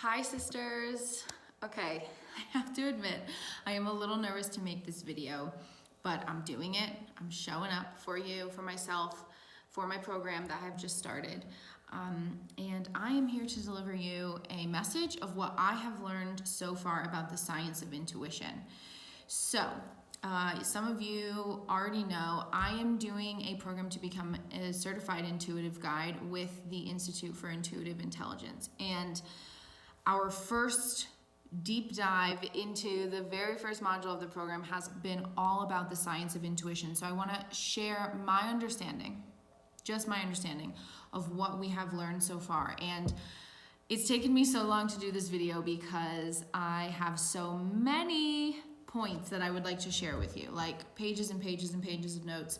Hi sisters. Okay, I have to admit, I am a little nervous to make this video, but I'm doing it. I'm showing up for you, for myself, for my program that I've just started. And I am here to deliver you a message of what I have learned so far about the science of intuition. So, some of you already know I am doing a program to become a certified intuitive guide with the Institute for Intuitive Intelligence. And our first deep dive into the very first module of the program has been all about the science of intuition. So I want to share my understanding, just my understanding of what we have learned so far. And it's taken me so long to do this video because I have so many points that I would like to share with you, like pages and pages and pages of notes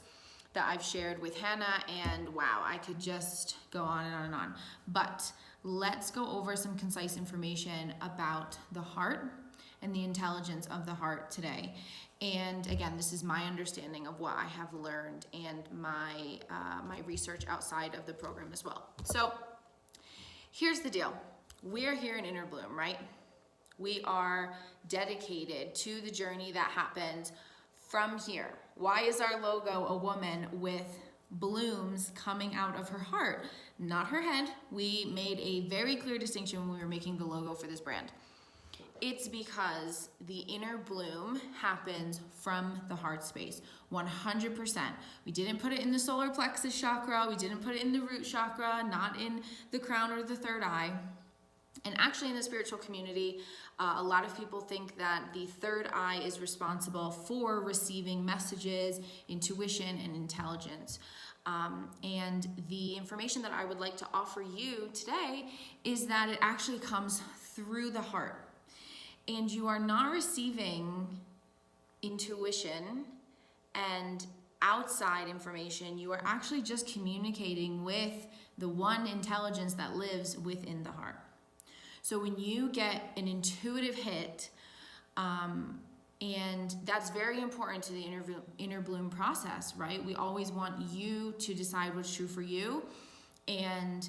that I've shared with Hannah, and wow, I could just go on and on and on. But let's go over some concise information about the heart and the intelligence of the heart today. And again, this is my understanding of what I have learned and my research outside of the program as well. So here's the deal. We're here in Innerbloom, right? We are dedicated to the journey that happens from here. Why is our logo a woman with blooms coming out of her heart, not her head? We made a very clear distinction when we were making the logo for this brand. It's because the inner bloom happens from the heart space, 100%. We didn't put it in the solar plexus chakra, we didn't put it in the root chakra, not in the crown or the third eye. And actually in the spiritual community, a lot of people think that the third eye is responsible for receiving messages, intuition, and intelligence. And the information that I would like to offer you today is that it actually comes through the heart. And you are not receiving intuition and outside information. You are actually just communicating with the one intelligence that lives within the heart. So when you get an intuitive hit, and that's very important to the inner bloom process, right? We always want you to decide what's true for you and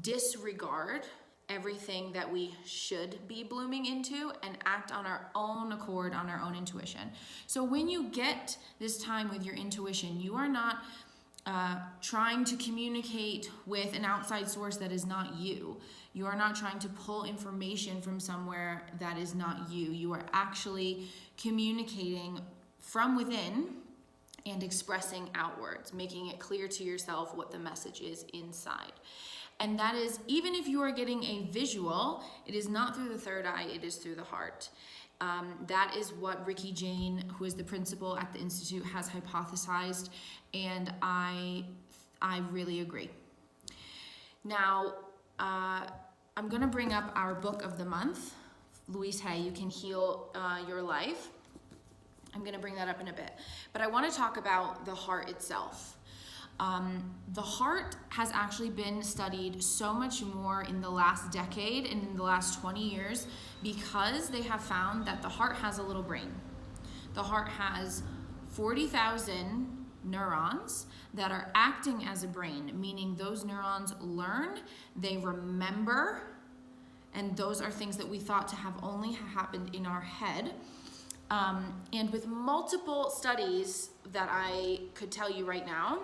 disregard everything that we should be blooming into and act on our own accord, on our own intuition. So when you get this time with your intuition, you are not trying to communicate with an outside source that is not you. You are not trying to pull information from somewhere that is not you. You are actually communicating from within and expressing outwards, making it clear to yourself what the message is inside. And that is, even if you are getting a visual, it is not through the third eye, it is through the heart. That is what Ricky Jane, who is the principal at the Institute, has hypothesized, and I really agree. Now, I'm gonna bring up our book of the month, Louise Hay, You Can Heal Your Life. I'm gonna bring that up in a bit. But I wanna talk about the heart itself. The heart has actually been studied so much more in the last decade and in the last 20 years because they have found that the heart has a little brain. The heart has 40,000 neurons that are acting as a brain, meaning those neurons learn, they remember, and those are things that we thought to have only happened in our head. And with multiple studies that I could tell you right now,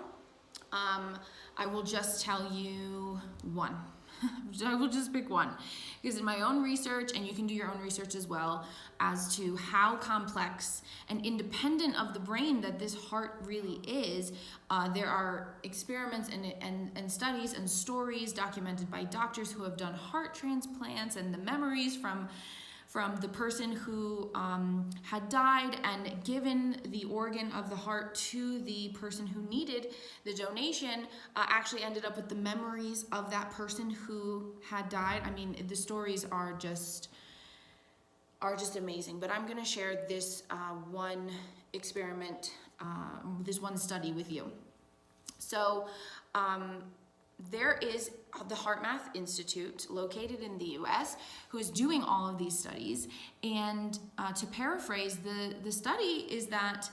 I will just tell you one. I will just pick one. Because in my own research, and you can do your own research as well, as to how complex and independent of the brain that this heart really is, there are experiments and studies and stories documented by doctors who have done heart transplants, and the memories from the person who had died and given the organ of the heart to the person who needed the donation, actually ended up with the memories of that person who had died. I mean, the stories are just amazing. But I'm gonna share this one experiment, this one study with you. So, there is the HeartMath Institute located in the US who is doing all of these studies. And to paraphrase, the study is that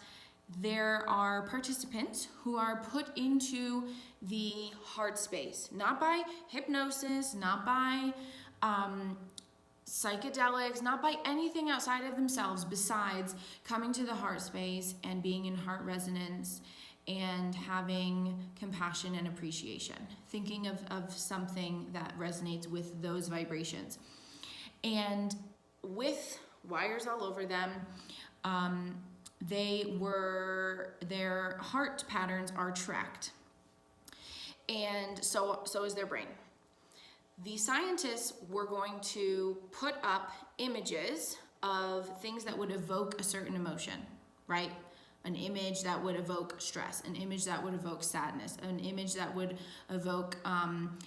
there are participants who are put into the heart space, not by hypnosis, not by psychedelics, not by anything outside of themselves besides coming to the heart space and being in heart resonance and having compassion and appreciation, thinking of something that resonates with those vibrations. And with wires all over them, their heart patterns are tracked. And so is their brain. The scientists were going to put up images of things that would evoke a certain emotion, right? An image that would evoke stress, an image that would evoke sadness, an image that would evoke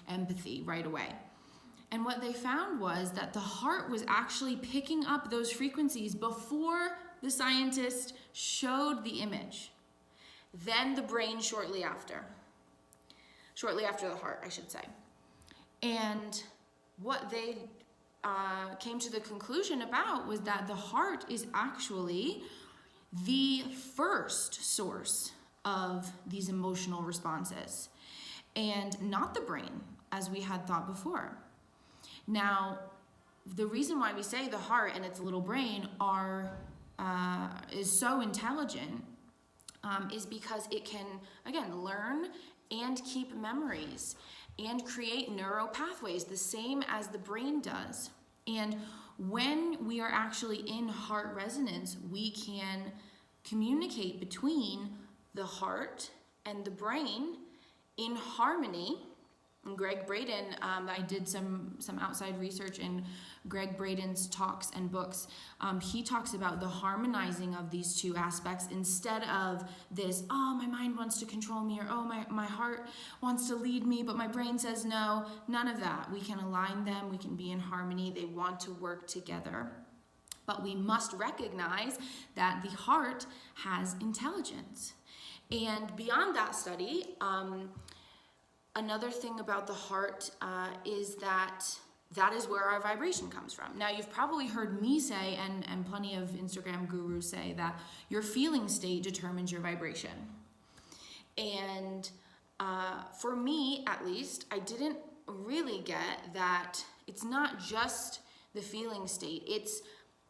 empathy right away. And what they found was that the heart was actually picking up those frequencies before the scientist showed the image. Then the brain shortly after the heart, I should say. And what they came to the conclusion about was that the heart is actually the first source of these emotional responses, and not the brain, as we had thought before. Now, the reason why we say the heart and its little brain is so intelligent is because it can, again, learn and keep memories and create neural pathways the same as the brain does. And when we are actually in heart resonance, we can communicate between the heart and the brain in harmony. And Greg Braden, I did some outside research in Greg Braden's talks and books. He talks about the harmonizing of these two aspects instead of this, oh, my mind wants to control me, or oh, my heart wants to lead me, but my brain says no. None of that. We can align them. We can be in harmony. They want to work together. But we must recognize that the heart has intelligence. And beyond that study, another thing about the heart is that is where our vibration comes from. Now, you've probably heard me say, and plenty of Instagram gurus say, that your feeling state determines your vibration. And for me, at least, I didn't really get that it's not just the feeling state. It's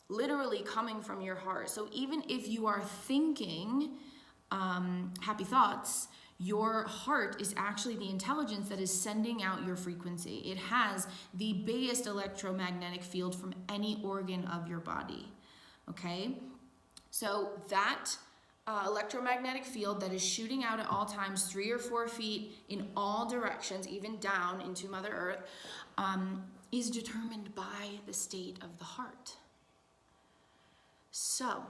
literally coming from your heart. So even if you are thinking happy thoughts, your heart is actually the intelligence that is sending out your frequency. It has the biggest electromagnetic field from any organ of your body, okay? So that electromagnetic field that is shooting out at all times, 3 or 4 feet in all directions, even down into Mother Earth, is determined by the state of the heart. So,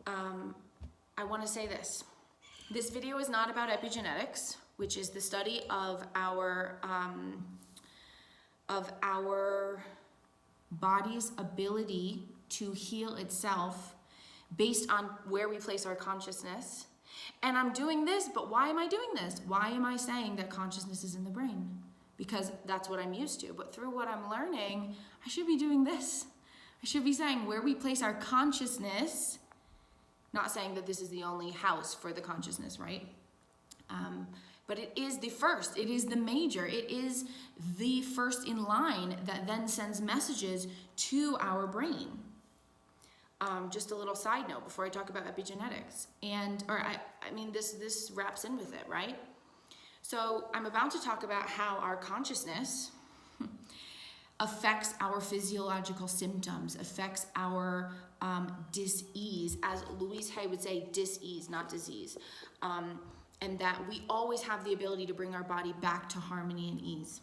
I want to say this. This video is not about epigenetics, which is the study of our body's ability to heal itself based on where we place our consciousness. And I'm doing this, but why am I doing this? Why am I saying that consciousness is in the brain? Because that's what I'm used to. But through what I'm learning, I should be doing this. I should be saying where we place our consciousness. Not saying that this is the only house for the consciousness, right? But it is the first. It is the major. It is the first in line that then sends messages to our brain. Just a little side note before I talk about epigenetics. This wraps in with it, right? So I'm about to talk about how our consciousness affects our physiological symptoms, affects our dis-ease. As Louise Hay would say, dis-ease, not disease. And that we always have the ability to bring our body back to harmony and ease.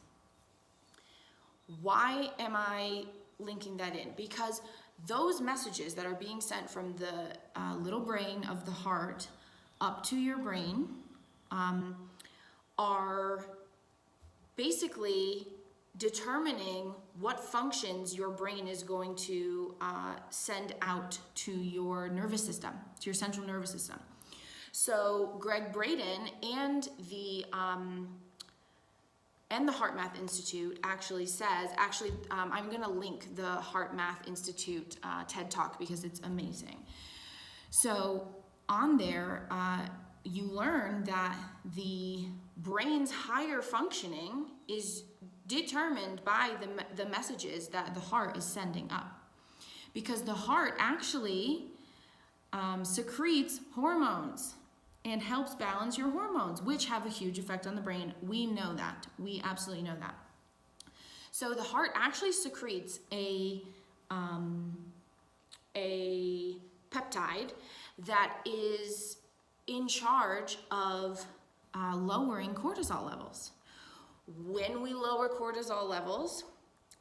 Why am I linking that in? Because those messages that are being sent from the little brain of the heart up to your brain are basically determining what functions your brain is going to send out to your nervous system, to your central nervous system. So Greg Braden and the Heart Math Institute actually says, I'm gonna link the Heart Math Institute TED Talk because it's amazing. So on there, you learn that the brain's higher functioning is determined by the messages that the heart is sending up. Because the heart actually secretes hormones and helps balance your hormones, which have a huge effect on the brain. We know that. We absolutely know that. So the heart actually secretes a peptide that is in charge of lowering cortisol levels. When we lower cortisol levels,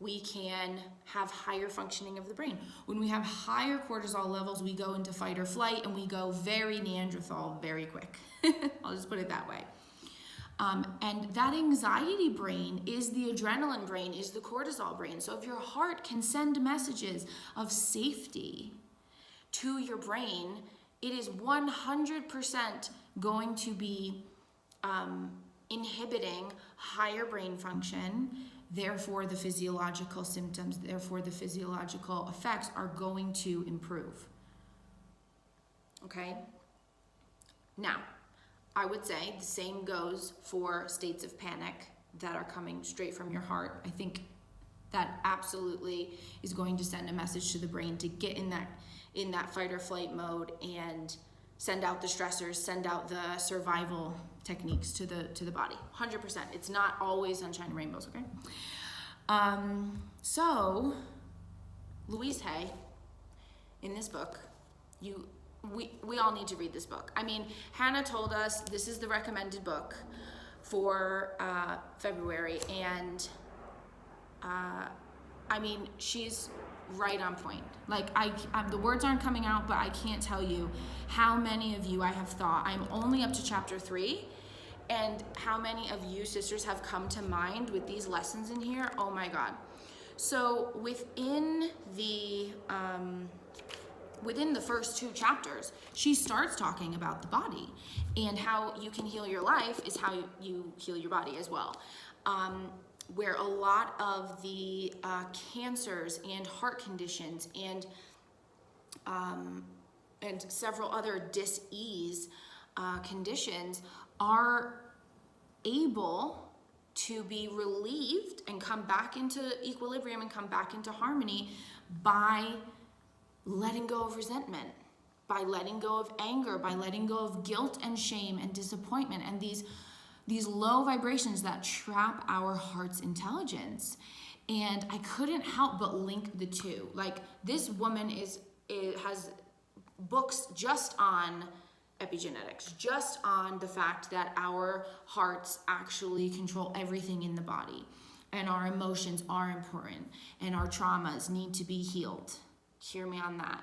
we can have higher functioning of the brain. When we have higher cortisol levels, we go into fight or flight, and we go very Neanderthal very quick. I'll just put it that way. And that anxiety brain is the adrenaline brain, is the cortisol brain. So if your heart can send messages of safety to your brain, it is 100% going to be inhibiting higher brain function. Therefore, the physiological symptoms, therefore the physiological effects are going to improve. Okay? Now, I would say the same goes for states of panic that are coming straight from your heart. I think that absolutely is going to send a message to the brain to get in that fight or flight mode and send out the stressors, send out the survival techniques to the body. 100%. It's not always sunshine and rainbows, okay? So, Louise Hay, in this book, we all need to read this book. I mean, Hannah told us this is the recommended book for February, and I mean, she's right on point. Like, the words aren't coming out, but I can't tell you how many of you I have thought. I'm only up to chapter 3, and how many of you sisters have come to mind with these lessons in here. Oh my God. So within the first 2 chapters, she starts talking about the body, and how you can heal your life is how you heal your body as well. Where a lot of the cancers and heart conditions and several other dis-ease conditions are able to be relieved and come back into equilibrium and come back into harmony by letting go of resentment, by letting go of anger, by letting go of guilt and shame and disappointment and these low vibrations that trap our heart's intelligence. And I couldn't help but link the two. Like, this woman has books just on epigenetics, just on the fact that our hearts actually control everything in the body, and our emotions are important, and our traumas need to be healed. Hear me on that.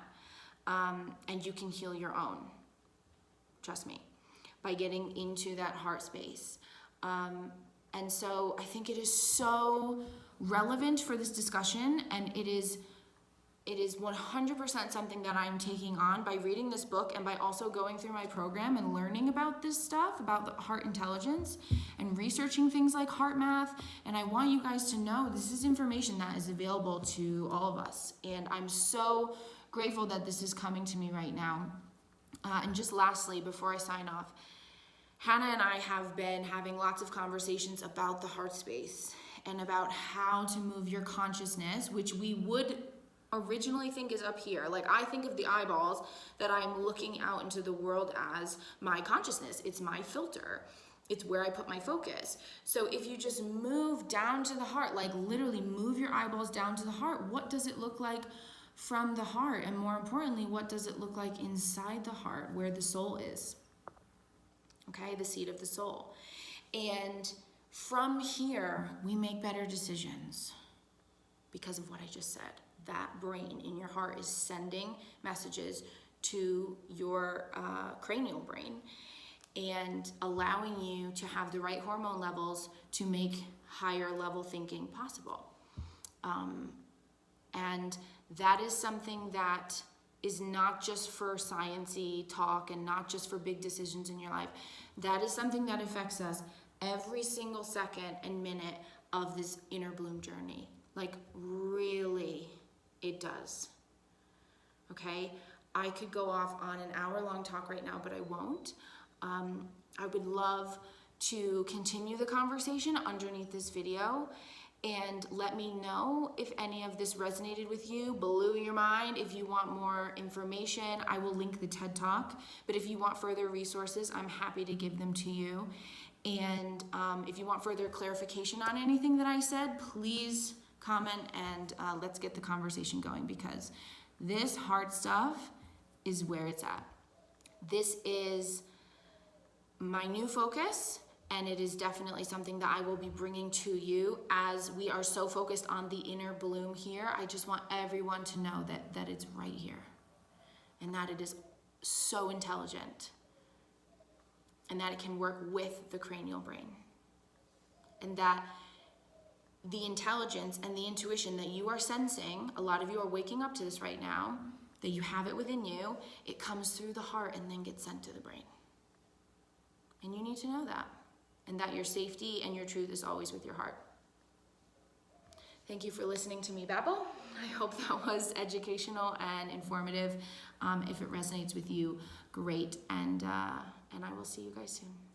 And you can heal your own, trust me, by getting into that heart space. And so I think it is so relevant for this discussion, and it is 100% something that I'm taking on by reading this book and by also going through my program and learning about this stuff, about the heart intelligence, and researching things like heart math. And I want you guys to know this is information that is available to all of us. And I'm so grateful that this is coming to me right now. And just lastly, before I sign off, Hannah and I have been having lots of conversations about the heart space and about how to move your consciousness, which we would originally think is up here. Like, I think of the eyeballs that I'm looking out into the world as my consciousness. It's my filter. It's where I put my focus. So if you just move down to the heart, like literally move your eyeballs down to the heart, what does it look like from the heart? And more importantly, what does it look like inside the heart, where the soul is? Okay, the seat of the soul. And from here, we make better decisions because of what I just said. That brain in your heart is sending messages to your cranial brain and allowing you to have the right hormone levels to make higher level thinking possible. And that is something that is not just for science-y talk and not just for big decisions in your life. That is something that affects us every single second and minute of this Innerbloom journey. Like, really, it does. Okay? I could go off on an hour-long talk right now, but I won't. I would love to continue the conversation underneath this video, and let me know if any of this resonated with you, blew your mind. If you want more information, I will link the TED Talk. But if you want further resources, I'm happy to give them to you. And if you want further clarification on anything that I said, please comment and let's get the conversation going, because this hard stuff is where it's at. This is my new focus, and it is definitely something that I will be bringing to you as we are so focused on the inner bloom here. I just want everyone to know that it's right here, and that it is so intelligent, and that it can work with the cranial brain, and that the intelligence and the intuition that you are sensing, a lot of you are waking up to this right now, that you have it within you, it comes through the heart and then gets sent to the brain. And you need to know that, and that your safety and your truth is always with your heart. Thank you for listening to me babble. I hope that was educational and informative. If it resonates with you, great, and I will see you guys soon.